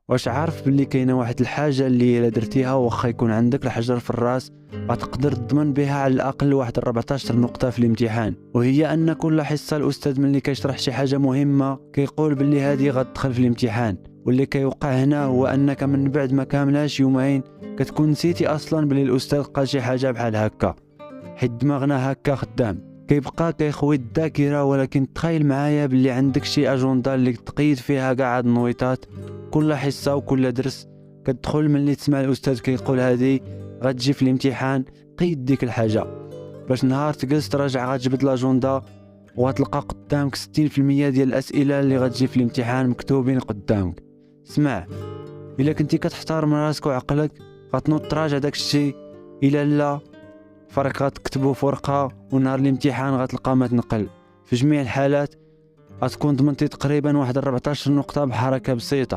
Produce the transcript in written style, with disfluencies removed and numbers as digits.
واش عارف باللي كاينه واحد الحاجه اللي الا درتيها واخا يكون عندك الحجر في الراس غتقدر تضمن بها على الاقل واحد 14 نقطه في الامتحان، وهي ان كل حصه الاستاذ ملي كيشرح شي حاجه مهمه كيقول باللي هذه غتدخل في الامتحان. واللي كيوقع هنا هو انك من بعد ما كاملاش يومين كتكون نسيتي اصلا باللي الاستاذ قال شي حاجه بحال هكا، حيت دماغنا هكا خدام كيبقى كيخوي الذاكره. ولكن تخيل معايا باللي عندك شي اجنده اللي تقيد فيها كاع هاد النويطات، كل حصه وكل درس كتدخل ملي تسمع الاستاذ كيقول هذه غتجي في الامتحان، قيد ديك الحاجه باش نهار تجلس تراجع غتجبد لاجنده وغتلقى قدامك 60% ديال الاسئله اللي غتجي في الامتحان مكتوبين قدامك. اسمع، الا كنتي كتحترم راسك وعقلك غتنوض تراجع داك الشيء، الا لا فرق غتكتبو في ورقه ونهار الامتحان غتلقى ما تنقل. في جميع الحالات غتكون ضمنتي تقريبا واحد 14 نقطه بحركه بسيطه.